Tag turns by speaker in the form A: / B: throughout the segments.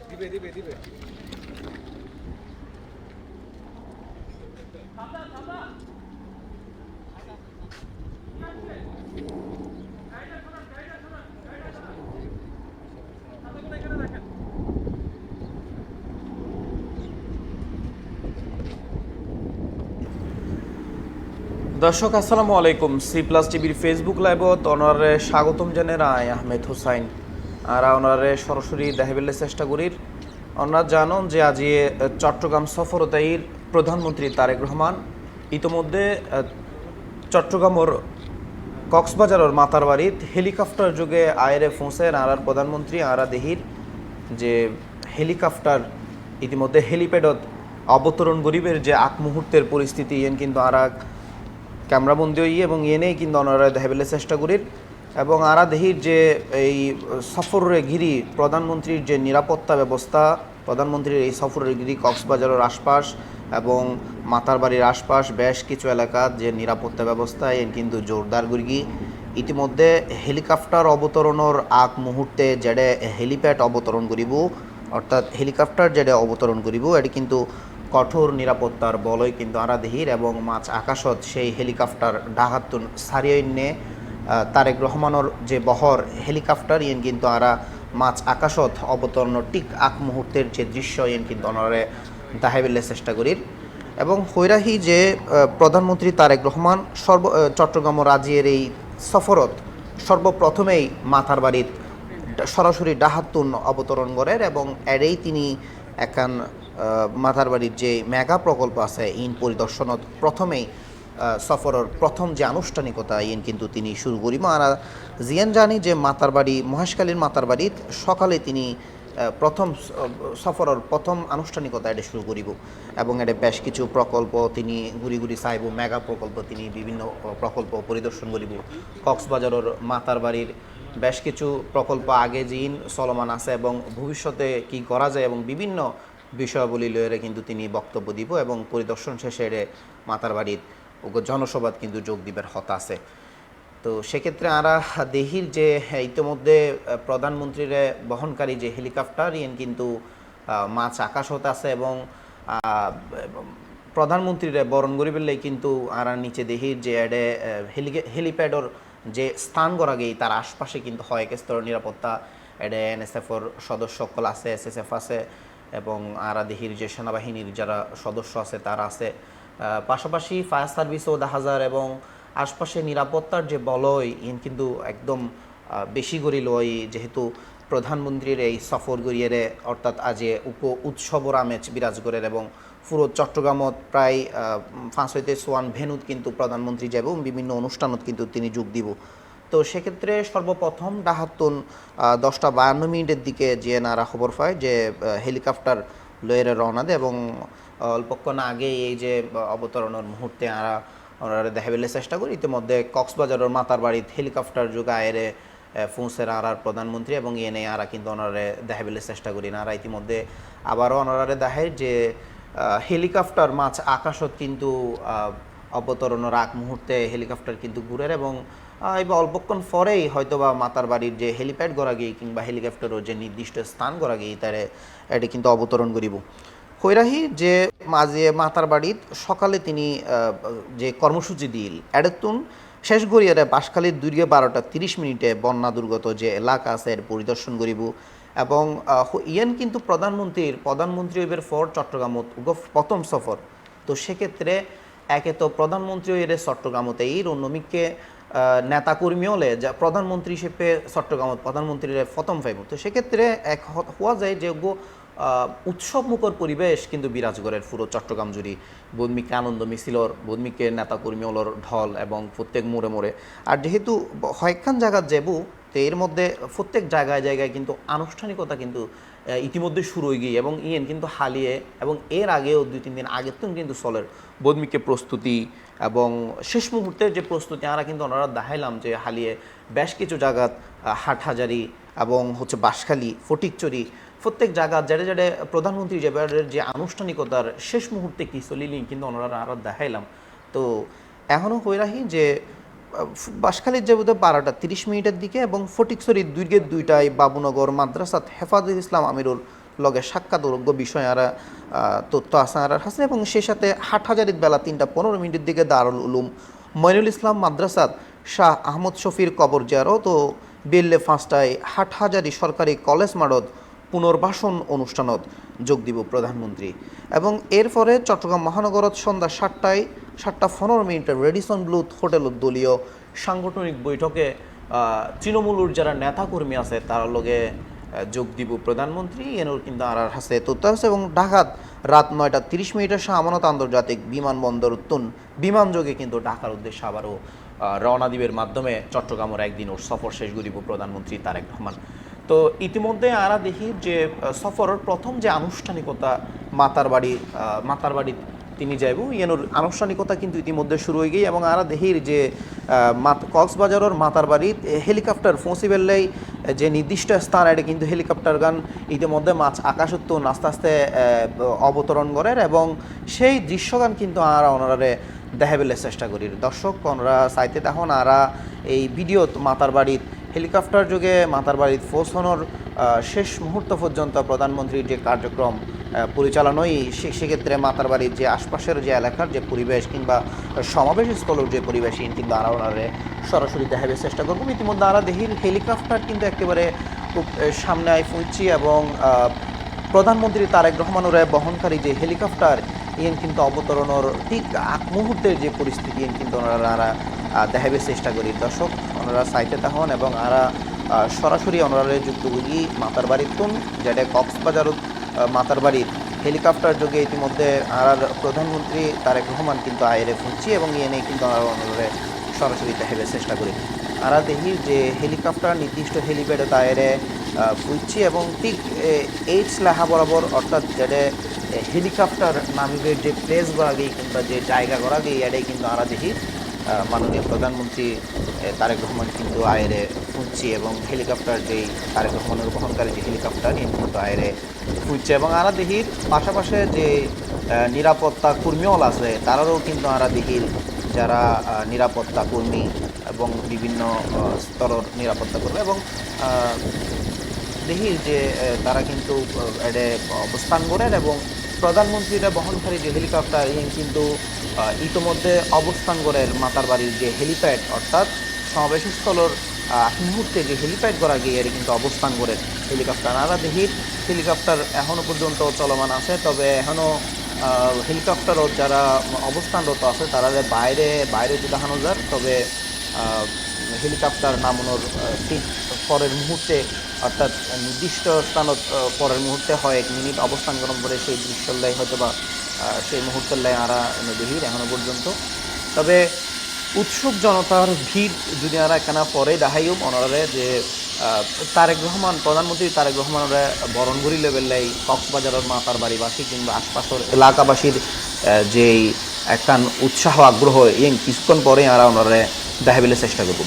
A: দর্শক আসসালামু আলাইকুম। সি প্লাস টিভির ফেসবুক লাইভত অনারে স্বাগতম জানাই রায় আহমেদ হুসাইন আর ওনারে সরাসরি দেখাবেলে চেষ্টা করির। ওনারা জানুন যে আজি চট্টগ্রাম সফরতাইর প্রধানমন্ত্রী তারেক রহমান ইতিমধ্যে চট্টগ্রামের কক্সবাজারের মাতার বাড়িত হেলিকপ্টার যোগে আয়রে পৌঁছেন আর প্রধানমন্ত্রী আরা দেহির যে হেলিকপ্টার ইতিমধ্যে হেলিপ্যাডত অবতরণ গরিবের যে আগ মুহূর্তের পরিস্থিতি এন কিন্তু আর ক্যামেরাবন্দি হই এবং এনেই কিন্তু ওনারা দেখাবেলে চেষ্টা করির এবং আরা দেহির যে এই সফরের ঘিরি প্রধানমন্ত্রীর যে নিরাপত্তা ব্যবস্থা, প্রধানমন্ত্রীর এই সফরের ঘিরি কক্সবাজারের আশপাশ এবং মাতার বাড়ির আশপাশ বেশ কিছু এলাকার যে নিরাপত্তা ব্যবস্থা এন কিন্তু জোরদার করি। ইতিমধ্যে হেলিকপ্টার অবতরণের আগ মুহূর্তে যেটা হেলিপ্যাড অবতরণ করিব অর্থাৎ হেলিকপ্টার যেটা অবতরণ করিব এটি কিন্তু কঠোর নিরাপত্তার বলয় কিন্তু আরা দেহির এবং মাছ আকাশত সেই হেলিকপ্টার ডাহাতুন সারিয়ে নে তারেক রহমানের যে বহর হেলিকপ্টার ইয়েন কিন্তু আরা মাছ আকাশত অবতরণ ঠিক আগ মুহূর্তের যে দৃশ্য ইয়েন কিন্তু ওনারে দেখাইবেলে চেষ্টা করির এবং হৈরাহি যে প্রধানমন্ত্রী তারেক রহমান চট্টগ্রাম রাজ্যের এই সফরত সর্বপ্রথমেই মাথার বাড়িত সরাসরি ডাহাতুন অবতরণ করেন এবং এরেই তিনি একান মাথার বাড়ির যে মেগা প্রকল্প আছে ইন পরিদর্শনত প্রথমেই সফরের প্রথম যে আনুষ্ঠানিকতা ইন কিন্তু তিনি শুরু করিব। আর জিয়ান জানি যে মাতার বাড়ি মহেশখালীর মাতার বাড়ির সকালে তিনি প্রথম সফরের প্রথম আনুষ্ঠানিকতা এটা শুরু করিব এবং এটা বেশ কিছু প্রকল্প তিনি ঘুরি ঘুরি চাইব, মেগা প্রকল্প তিনি বিভিন্ন প্রকল্প পরিদর্শন করিব। কক্সবাজারের মাতার বাড়ির বেশ কিছু প্রকল্প আগে জিন চলমান আছে এবং ভবিষ্যতে কি করা যায় এবং বিভিন্ন বিষয়াবলী লয়ে কিন্তু তিনি বক্তব্য দিব এবং পরিদর্শন শেষে মাতার বাড়ির জনসভাত কিন্তু যোগ দিবার হতা আছে। তো সেক্ষেত্রে আরা দেহির যে ইতিমধ্যে প্রধানমন্ত্রীর বহনকারী যে হেলিকপ্টার ইয়েন কিন্তু মাছ আকাশত আছে এবং প্রধানমন্ত্রীর বরণ গরিবের কিন্তু আরা নিচে দেহির যে হেলিপ্যাডর যে স্থান করা গেই তার আশপাশে কিন্তু হয় স্তর নিরাপত্তা এটা এনএসএফর সদস্য সকল আছে, এসএসএফ আছে এবং আরা দেহির যে সেনাবাহিনীর যারা সদস্য আছে তারা আছে, পাশাপাশি ফায়ার সার্ভিসও দেখা যায় এবং আশপাশে নিরাপত্তার যে বলয় ইন কিন্তু একদম বেশি করি লয় যেহেতু প্রধানমন্ত্রীর এই সফর গড়িয়ে অর্থাৎ আজ উৎসবর আমেজ বিরাজ করেন এবং পুরো চট্টগ্রামত প্রায় 5 হইতে 6 ভেন্যুত কিন্তু প্রধানমন্ত্রী যাব বিভিন্ন অনুষ্ঠানত কিন্তু তিনি যোগ দিব। তো সেক্ষেত্রে সর্বপ্রথম ডাহাতুন 10:52 দিকে যে নারা খবর পায় যে হেলিকপ্টার লয়ের রওনা দেয় এবং অল্পক্ষণ আগে এই যে অবতরণের মুহূর্তে ওনারা দেখাবেলে চেষ্টা করি। ইতিমধ্যে কক্সবাজারের মাতার বাড়িতে হেলিকপ্টার যোগ আয়ের পৌঁছের আর প্রধানমন্ত্রী এবং এনে আরা কিন্তু ওনারে দেখাবেলে চেষ্টা করি না। আর ইতিমধ্যে আবারও ওনারে দেখায় যে হেলিকপ্টার মাছ আকাশত কিন্তু অবতরণের আগ মুহূর্তে হেলিকপ্টার কিন্তু ঘুরের এবং এবার অল্পক্ষণ পরেই হয়তোবা মাতার বাড়ির যে হেলিপ্যাড করা গিয়ে কিংবা হেলিকপ্টারও যে নির্দিষ্ট স্থান করা গিয়ে তারে এটি কিন্তু অবতরণ করিব। হৈরাহি যে মাঝে মাতার বাড়িত সকালে তিনি যে কর্মসূচি দিল এডেতুন শেষ গড়িয়ারে বাঁশখালীর 12:30 বন্যা দুর্গত যে এলাকা আছে এর পরিদর্শন করিব এবং ইয়ান কিন্তু প্রধানমন্ত্রী এর পর চট্টগ্রামত প্রথম সফর। তো সেক্ষেত্রে একে তো প্রধানমন্ত্রী এর চট্টগ্রামতে এই অন্যমিককে নেতাকর্মী হলে যা প্রধানমন্ত্রী হিসেবে চট্টগ্রামত প্রধানমন্ত্রীর প্রথম ফাইব। তো সেক্ষেত্রে এক হওয়া যায় যে উৎসব মুখর পরিবেশ কিন্তু বিরাজ করে পুরো চট্টগ্রাম জুড়ি বদমিকে আনন্দ মিছিলর বদমিকে নেতাকর্মীলর ঢল এবং প্রত্যেক মোড়ে মোড়ে। আর যেহেতু কয়েকখান জায়গার যাবো তো এর মধ্যে প্রত্যেক জায়গায় জায়গায় কিন্তু আনুষ্ঠানিকতা কিন্তু ইতিমধ্যে শুরু হয়ে গিয়ে এবং ইয়েন কিন্তু হালিয়ে এবং এর আগেও 2-3 দিন আগের তো কিন্তু চলের বদমিকে প্রস্তুতি এবং শেষ মুহূর্তের যে প্রস্তুতি আমরা কিন্তু ওনারা দেখাইলাম যে হালিয়ে বেশ কিছু জায়গাত হাটহাজারি এবং বাঁশখালী ফটিকচুরি প্রত্যেক জায়গা যেটা যেটা প্রধানমন্ত্রী যে আনুষ্ঠানিকতার শেষ মুহূর্তে কি চলিলি কিন্তু ওনারা আরও দেখাইলাম। তো এখনও হয়ে রাখি যে বাঁশখালীর যে বোধ 12:30 দিকে এবং ফটিকছড়ির দুর্গের 2টায় বাবুনগর মাদ্রাসাত হেফাজুল ইসলাম আমিরুল লগে সাক্ষাৎযোগ্য বিষয় আর তথ্য আছে আর হাসে এবং সেই সাথে হাটহাজারিত বেলা 3:15 দিকে দারুল উলুম মইনুল ইসলাম মাদ্রাসাত শাহ আহমদ শফির কবর জিয়ারত ও বেল্লে 5টায় হাটহাজারি সরকারি কলেজ মাঠত পুনর্বাসন অনুষ্ঠানত যোগ দিব প্রধানমন্ত্রী এবং এরপরে চট্টগ্রাম মহানগরত সন্ধ্যা 7:15 রেডিসন ব্লুথ হোটেলত দলীয় সাংগঠনিক বৈঠকে তৃণমূলের যারা নেতাকর্মী আছে তার লগে যোগ দিব প্রধানমন্ত্রী এনোর কিন্তু আর হাসে তথ্য আছে এবং ঢাকাত রাত 9:30 শাহ আমানত আন্তর্জাতিক বিমানবন্দর উত্তন বিমানযোগে কিন্তু ঢাকার উদ্দেশ্যে আবারও রওনা দিবের মাধ্যমে চট্টগ্রামের একদিন ওর সফর শেষ করিব প্রধানমন্ত্রী তারেক রহমান। তো ইতিমধ্যে আরা দেখি যে সফরের প্রথম যে আনুষ্ঠানিকতা মাতার বাড়ি তিনি যাইব ইয়ানোর আনুষ্ঠানিকতা কিন্তু ইতিমধ্যে শুরু হয়ে গিয়ে এবং আরা দেখির যে কক্সবাজারের মাতার বাড়িত হেলিকপ্টার পৌঁছিবেলাই যে নির্দিষ্ট স্থান এটা কিন্তু হেলিকপ্টার গান ইতিমধ্যে আকাশত্ব আস্তে আস্তে অবতরণ করেন এবং সেই দৃশ্যগান কিন্তু আরা ওনারে দেখাবেলে চেষ্টা করি দর্শক ওনারা চাইতে তখন আরা এই ভিডিও মাতার বাড়িত হেলিকপ্টার যোগে মাতার বাড়িত পৌঁছানোর শেষ মুহূর্ত পর্যন্ত প্রধানমন্ত্রীর যে কার্যক্রম পরিচালনাই সেক্ষেত্রে মাতার বাড়ির যে আশপাশের যে এলাকার যে পরিবেশ কিংবা সমাবেশ স্থলের যে পরিবেশ কিন্তু আরা ওনারে সরাসরি দেখাবার চেষ্টা করবো। ইতিমধ্যে আরা দেহির হেলিকপ্টার কিন্তু একেবারে খুব সামনে আয় পৌঁছি এবং প্রধানমন্ত্রী তারেক রহমানের বহনকারী যে হেলিকপ্টার ইয়েন কিন্তু অবতরণের ঠিক আগ মুহূর্তের যে পরিস্থিতি কিন্তু ওনারা দেখাবার চেষ্টা করি দর্শক ওনারা চাইতে তখন এবং আরা সরাসরি ওনারা যুক্তভোগী মাতার বাড়ির তুন যেটা কক্সবাজার মাতার বাড়ির হেলিকপ্টার যোগে ইতিমধ্যে আর প্রধানমন্ত্রী তারেক রহমান কিন্তু আয়েরে ফুঁচছি এবং ইয়ে নিয়ে কিন্তু আমরা ওনারা সরাসরি দেখাবার চেষ্টা করি। আরা দেখি যে হেলিকপ্টার নির্দিষ্ট হেলিপ্যাডে তায়েরে ফুঁচছি এবং ঠিক এইচ লেখা বরাবর অর্থাৎ যেটা হেলিকপ্টার নামিবের যে প্লেস করা গিয়ে কিংবা যে জায়গা করা গিয়ে এটাই কিন্তু আমরা দেখি মাননীয় প্রধানমন্ত্রী তারেক রহমান কিন্তু আয়েরে ফুঁচছি এবং হেলিকপ্টার যেই তারেক রহমানের বহনকারী যে হেলিকপ্টার নিয়ে কিন্তু আয়েরে ফুঁচছে এবং আমরা দেখি পাশাপাশি যে নিরাপত্তা কর্মীও আছে তারারও কিন্তু আমরা দেখি যারা নিরাপত্তা কর্মী এবং বিভিন্ন স্তরের নিরাপত্তা কর্মী এবং দেখি যে তারা কিন্তু অবস্থান করেন এবং প্রধানমন্ত্রীরা বহনকারী যে হেলিকপ্টার কিন্তু ইতিমধ্যে অবস্থান করেন মাতার বাড়ির যে হেলিপ্যাড অর্থাৎ সমাবেশস্থলের মুহূর্তে যে হেলিপ্যাড করা গিয়ে এর কিন্তু অবস্থান করেন হেলিকপ্টার আরা দেহির হেলিকপ্টার এখনও পর্যন্ত চলমান আছে তবে এখনও হেলিকপ্টারও যারা অবস্থানরত আছে তারা বাইরে যদি দেখানো যায় তবে হেলিকপ্টার নামানোর ঠিক পরের মুহূর্তে অর্থাৎ নির্দিষ্ট স্থানত পরের মুহূর্তে হয় 1 মিনিট অবস্থান গ্রহণ করে সেই দৃশ্যলাই হয়তো বা সেই মুহূর্তের লাই আরা দেহির এখনও পর্যন্ত তবে উৎসুক জনতার ভিড় যদি আরা কেনা পরে দেখাইও মনে যে তারেক রহমান প্রধানমন্ত্রী তারেক রহমানের বরণ করি লেভেলাই কক্সবাজারের মাতার বাড়িবাসী কিংবা আশপাশের এলাকাবাসীর যেই একখান উৎসাহ আগ্রহ এই কিছুক্ষণ পরে আরা ওনারা দেখাবেলে চেষ্টা করব।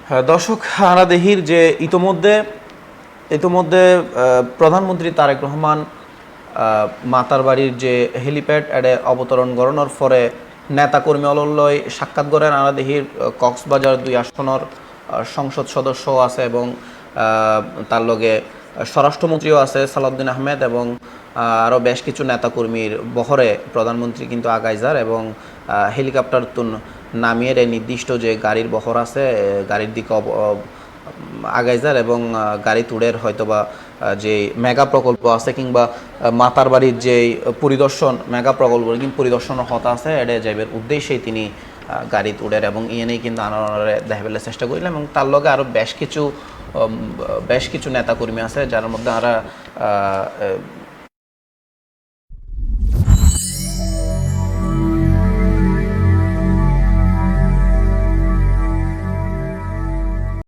A: হ্যাঁ, দর্শক আমরা দেখির যে ইতোমধ্যে প্রধানমন্ত্রী তারেক রহমান মাতার বাড়ির যে হেলিপ্যাড এডে অবতরণ করানোর পরে নেতাকর্মী অলল্লয় সাক্ষাৎ করেন। আমরা দেখির কক্সবাজার 2 আসনের সংসদ সদস্য আছে এবং তার লগে স্বরাষ্ট্রমন্ত্রীও আছে সালাউদ্দিন আহমেদ এবং আরও বেশ কিছু নেতাকর্মীর বহরে প্রধানমন্ত্রী কিন্তু আগাই যার এবং হেলিকপ্টার তুন নামিয়ে নির্দিষ্ট যে গাড়ির বহর আছে গাড়ির দিকে আগাই যার এবং গাড়ি তুড়ের হয়তোবা যে মেগা প্রকল্প আছে কিংবা মাতার বাড়ির যে পরিদর্শন মেগা প্রকল্প কিন্তু পরিদর্শনের হতা আছে এটা যাইবের উদ্দেশ্যেই তিনি গাড়ি তুড়ের এবং ইয়েনেই কিন্তু আনারে দেখাবেলার চেষ্টা করিলাম এবং তার লগে আরও বেশ কিছু নেতাকর্মী আছে যার মধ্যে আমরা